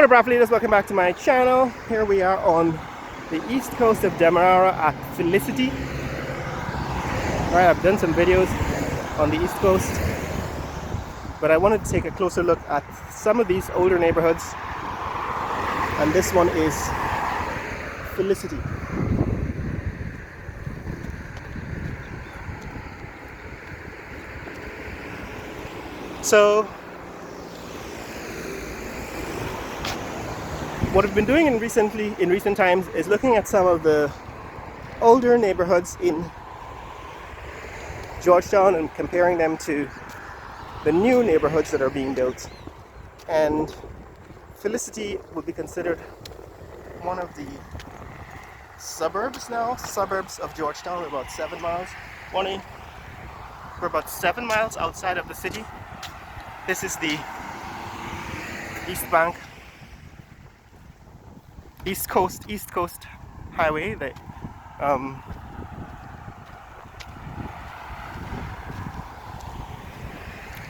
What up, leaders? Welcome back to my channel. Here we are on the east coast of Demerara at Felicity. Alright, I've done some videos on the east coast, but I wanted to take a closer look at some of these older neighborhoods, and this one is Felicity. So what I've been doing in recent times is looking at some of the older neighborhoods in Georgetown and comparing them to the new neighborhoods that are being built. And Felicity would be considered one of the suburbs of Georgetown. We're about 7 miles. We're about 7 miles outside of the city. This is the East Coast Highway, the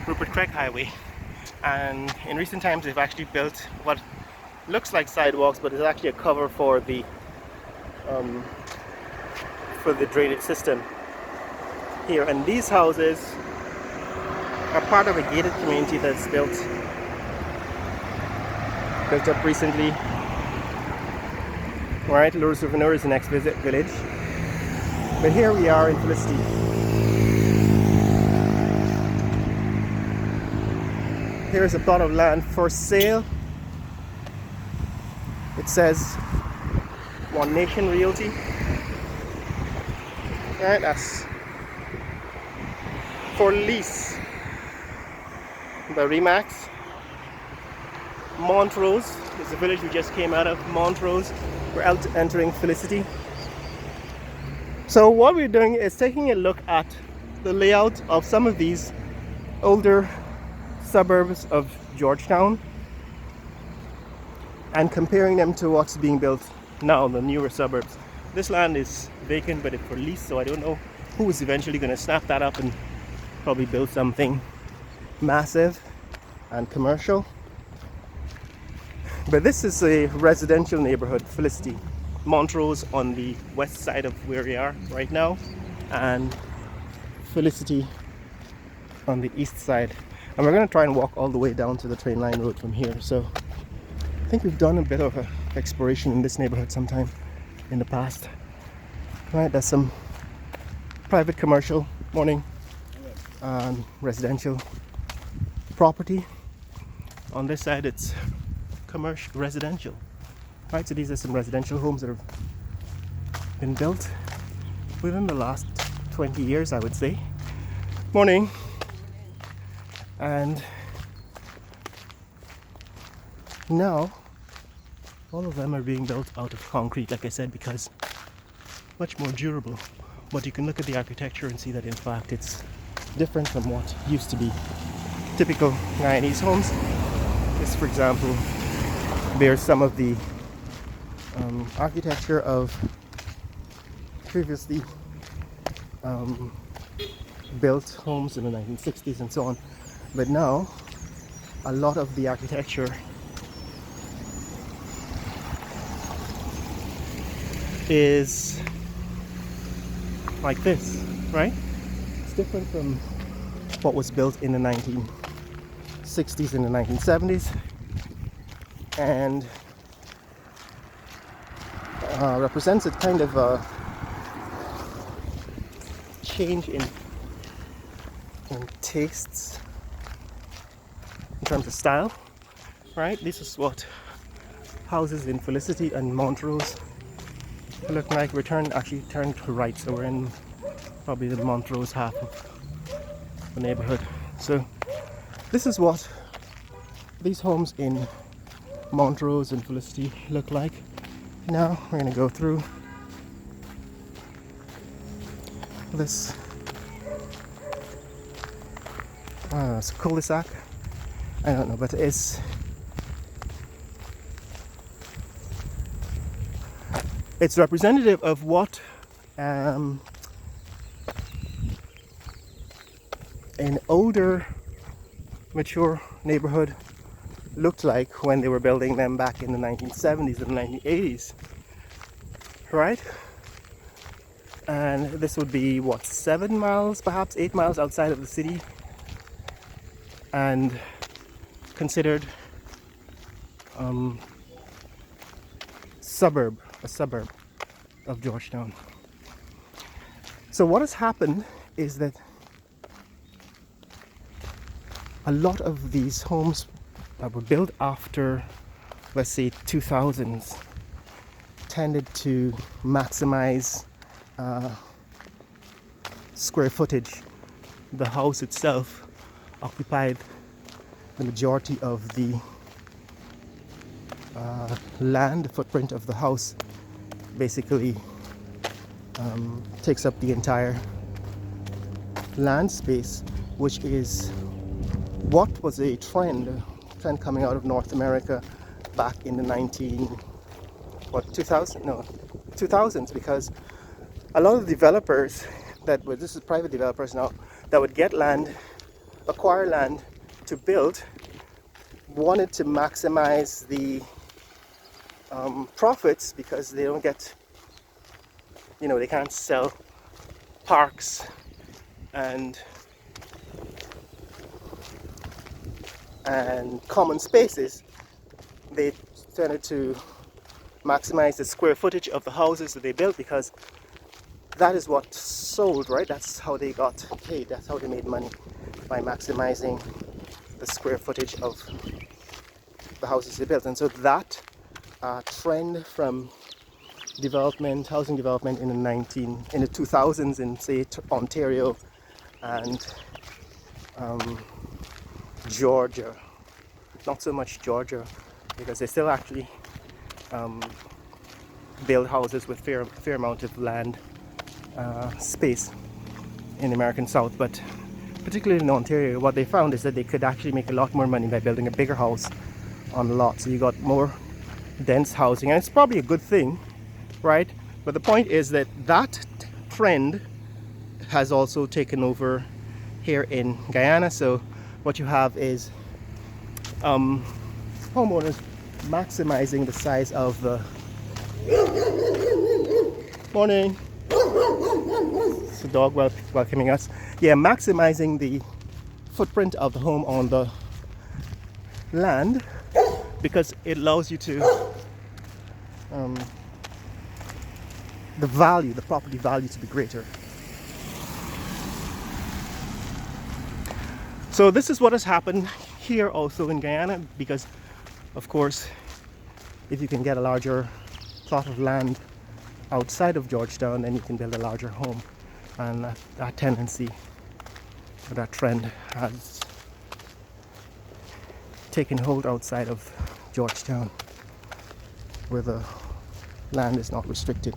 Rupert Craig Highway, and in recent times they've actually built what looks like sidewalks, but is actually a cover for the drainage system here. And these houses are part of a gated community that's built up recently. Alright, Le Souvenir is the next village. But here we are in Felicity. Here's a plot of land for sale. It says One Nation Realty. Alright, that's for lease. The Remax. Montrose is the village we just came out of. Montrose. We're entering Felicity. So what we're doing is taking a look at the layout of some of these older suburbs of Georgetown and comparing them to what's being built now, the newer suburbs. This land is vacant, but it's for lease, so I don't know who is eventually going to snap that up and probably build something massive and commercial. But this is a residential neighborhood, Felicity. Montrose on the west side of where we are right now, and Felicity on the east side. And we're going to try and walk all the way down to the train line road from here. So I think we've done a bit of exploration in this neighborhood sometime in the past. Right, there's some private commercial, residential property. On this side it's commercial residential. Right, so these are some residential homes that have been built within the last 20 years, I would say. Morning. And now all of them are being built out of concrete, like I said, because much more durable. But you can look at the architecture and see that in fact it's different from what used to be typical Guyanese homes. This, for example, bears some of the architecture of previously built homes in the 1960s and so on. But now a lot of the architecture is like this, right? It's different from what was built in the 1960s and the 1970s, and represents a kind of a change in tastes in terms of style, right? This is what houses in Felicity and Montrose look like. We're actually turned to right, so we're in probably the Montrose half of the neighborhood. So this is what these homes in Montrose and Felicity look like. Now we're going to go through this it's a cul-de-sac. I don't know, but it's representative of what an older, mature neighborhood looked like when they were building them back in the 1970s and 1980s, right? And this would be what, 7 miles, perhaps 8 miles outside of the city, and considered a suburb of Georgetown. So what has happened is that a lot of these homes that were built after, let's say, 2000s tended to maximize square footage. The house itself occupied the majority of the land footprint of the house. Basically takes up the entire land space, which is what was a trend coming out of North America back in the 2000s, because a lot of developers this is private developers now, that would get land, acquire land to build, wanted to maximize the profits, because they don't get, they can't sell parks and common spaces. They tended to maximize the square footage of the houses that they built, because that is what sold, right? That's how they got paid. That's how they made money, by maximizing the square footage of the houses they built. And so that trend from housing development in the 2000s in, say, Ontario and Georgia, not so much Georgia, because they still actually build houses with fair amount of land space in the American South, but particularly in Ontario, what they found is that they could actually make a lot more money by building a bigger house on a lot. So you got more dense housing, and it's probably a good thing, right? But the point is that trend has also taken over here in Guyana. So what you have is homeowners maximizing the size of the morning. It's a dog welcoming us. Yeah, maximizing the footprint of the home on the land, because it allows you to the property value to be greater. So this is what has happened here also in Guyana, because of course, if you can get a larger plot of land outside of Georgetown, then you can build a larger home, and that tendency, or that trend, has taken hold outside of Georgetown, where the land is not restricted.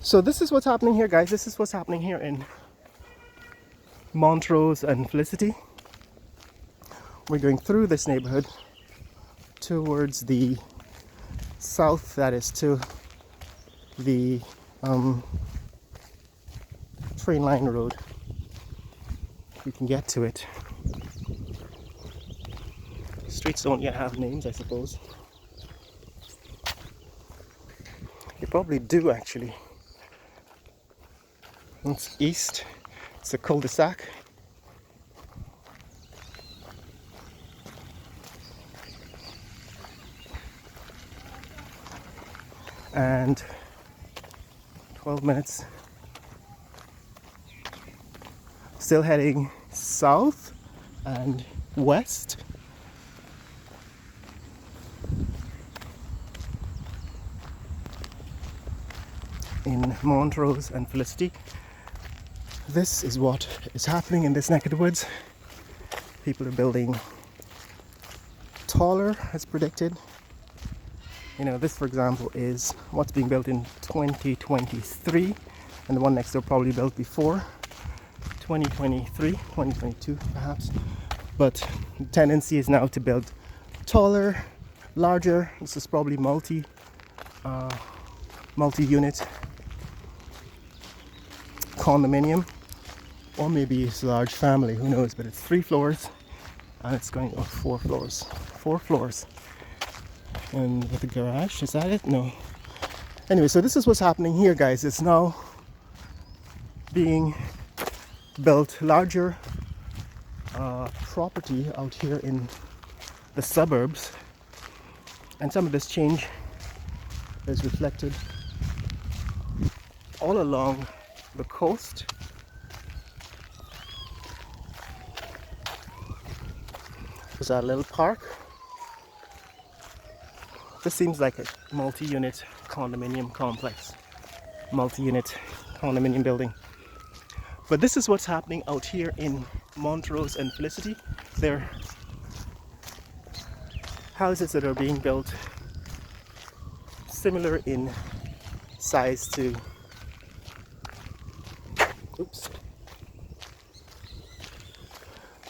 So this is what's happening here, guys. This is what's happening here in Montrose and Felicity. We're going through this neighborhood towards the south, that is to the train line road. We can get to it. Streets don't yet have names, I suppose. They probably do, actually. It's east. It's a cul-de-sac. And 12 minutes. Still heading south and west. In Montrose and Felicity. This is what is happening in this neck of the woods. People are building taller, as predicted. This, for example, is what's being built in 2023, and the one next door probably built before 2023, 2022 perhaps. But the tendency is now to build taller, larger. This is probably multi-unit condominium, or maybe it's a large family, who knows, but it's 3 floors and it's going up 4 floors. 4 floors. And with the garage, is that it? No. Anyway, so this is what's happening here, guys. It's now being built larger property out here in the suburbs, and some of this change is reflected all along the coast. There's our little park. This seems like a multi-unit condominium complex, multi-unit condominium building. But this is what's happening out here in Montrose and Felicity. They're houses that are being built similar in size to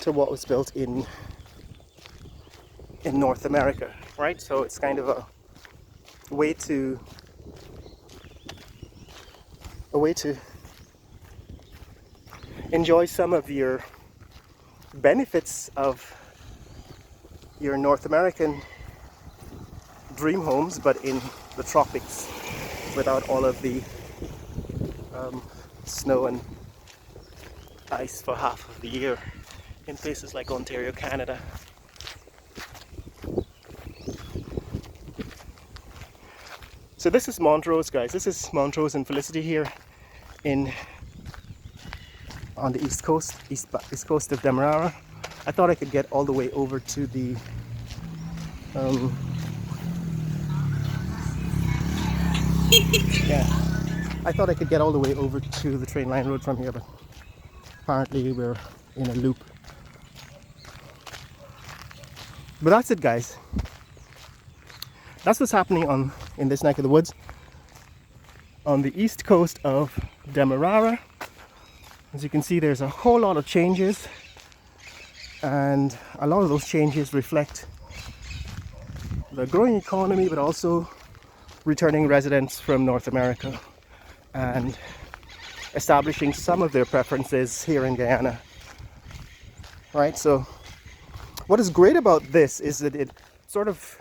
what was built in North America, right? So it's kind of a way to enjoy some of your benefits of your North American dream homes, but in the tropics, without all of the snow and ice for half of the year in places like Ontario, Canada. So this is Montrose, guys. This is Montrose and Felicity here on the east coast of Demerara. I thought I could get all the way over to the I thought I could get all the way over to the train line road from here, but apparently we're in a loop. But that's it, guys. That's what's happening in this neck of the woods on the east coast of Demerara. As you can see, there's a whole lot of changes, and a lot of those changes reflect the growing economy, but also returning residents from North America and establishing some of their preferences here in Guyana. Right, so what is great about this is that it sort of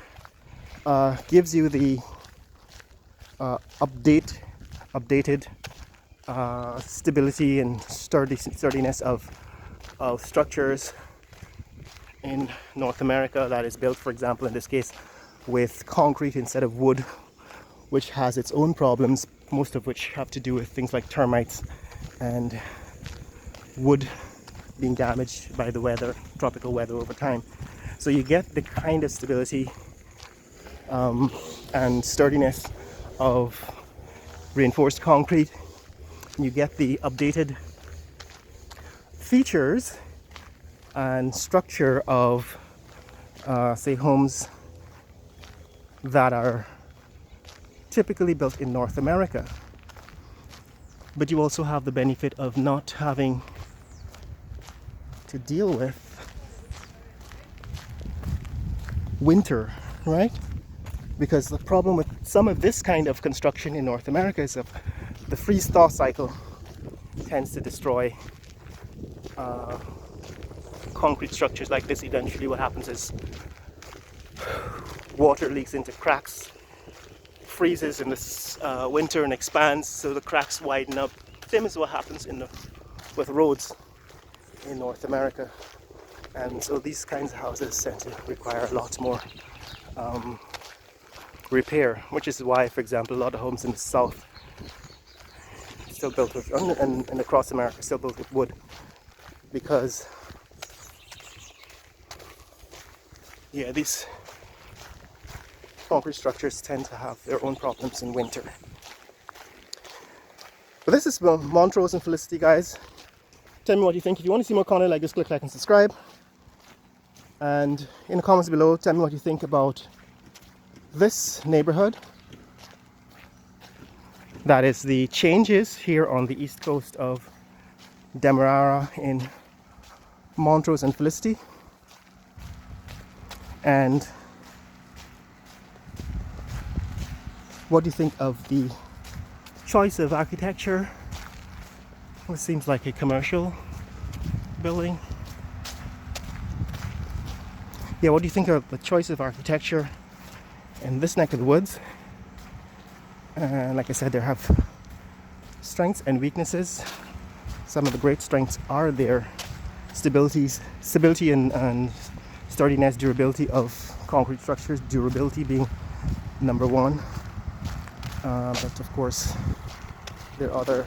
gives you the updated stability and sturdiness of structures in North America that is built, for example, in this case, with concrete instead of wood, which has its own problems, most of which have to do with things like termites and wood being damaged by the weather, tropical weather over time. So you get the kind of stability and sturdiness of reinforced concrete. You get the updated features and structure of say homes that are typically built in North America. But you also have the benefit of not having to deal with winter, right? Because the problem with some of this kind of construction in North America is that the freeze-thaw cycle tends to destroy concrete structures like this. Eventually what happens is water leaks into cracks, freezes in this winter and expands, so the cracks widen up. Same as what happens with roads in North America. And so these kinds of houses tend to require a lot more repair, which is why, for example, a lot of homes in the south still built with, and across America still built with wood, because these concrete structures tend to have their own problems in winter. But this is Montrose and Felicity, guys. Tell me what you think. If you want to see more content like this, click like and subscribe. And in the comments below, tell me what you think about this neighborhood. That is the changes here on the east coast of Demerara in Montrose and Felicity. And what do you think of the choice of architecture? It seems like a commercial building. yeah, what do you think of the choice of architecture in this neck of the woods? Like I said, they have strengths and weaknesses. Some of the great strengths are their stability and sturdiness, durability of concrete structures, durability being number one. But of course, there are other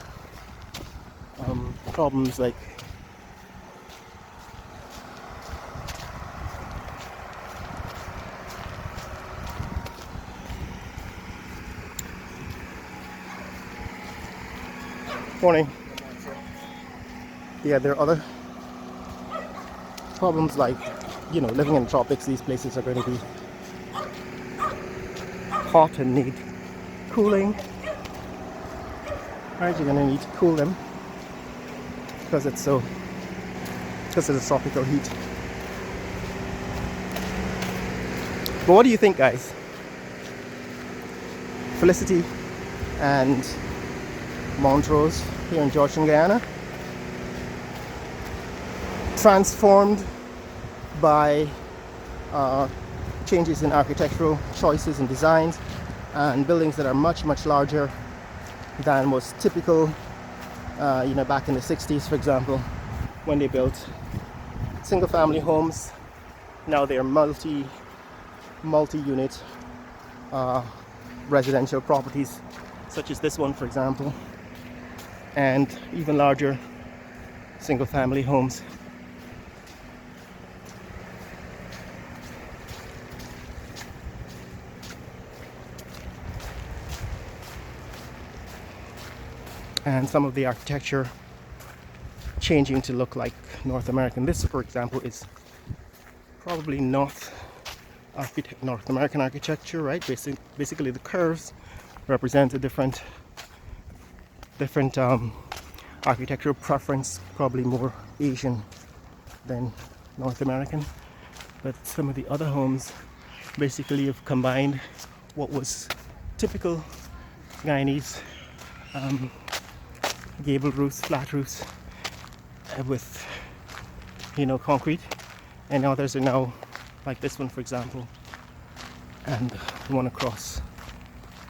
problems like morning. Yeah, there are other problems like, you know, living in the tropics. These places are going to be hot and need cooling. Right, you're going to need to cool them because of the tropical heat. But what do you think, guys? Felicity and Montrose here in Georgetown, Guyana, transformed by changes in architectural choices and designs, and buildings that are much larger than was typical, you know, back in the 60s, for example, when they built single-family homes. Now they're multi-unit residential properties, such as this one, for example, and even larger single-family homes. And some of the architecture changing to look like North American. This, for example, is probably North American architecture, right? Basically, the curves represent a different architectural preference, probably more Asian than North American. But some of the other homes basically have combined what was typical Guyanese gable roofs, flat roofs, with, you know, concrete, and others are now like this one, for example, and the one across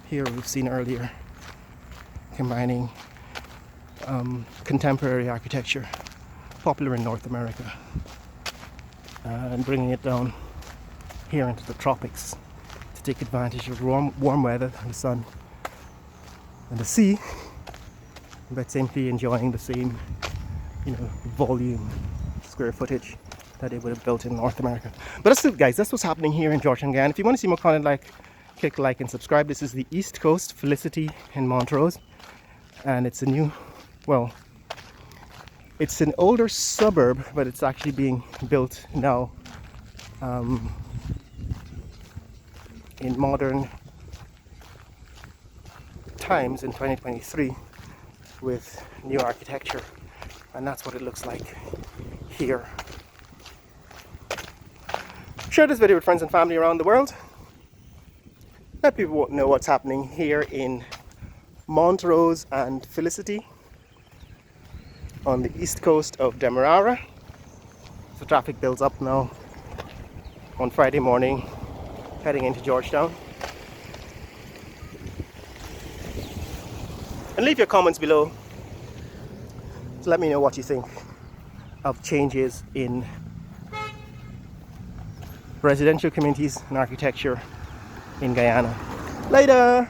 here we've seen earlier, combining contemporary architecture popular in North America and bringing it down here into the tropics to take advantage of warm weather and the sun and the sea, but simply enjoying the same, you know, volume, square footage that they would have built in North America. But that's it, guys. That's what's happening here in Georgetown, Guyana. If you want to see more content, click like and subscribe. This is the East Coast, Felicity in Montrose, and it's a new, well, it's an older suburb, but it's actually being built now in modern times in 2023 with new architecture, and that's what it looks like here. Share this video with friends and family around the world. Let people know what's happening here in Montrose and Felicity on the east coast of Demerara. So traffic builds up now on Friday morning heading into Georgetown. And leave your comments below to let me know what you think of changes in residential communities and architecture in Guyana. Later!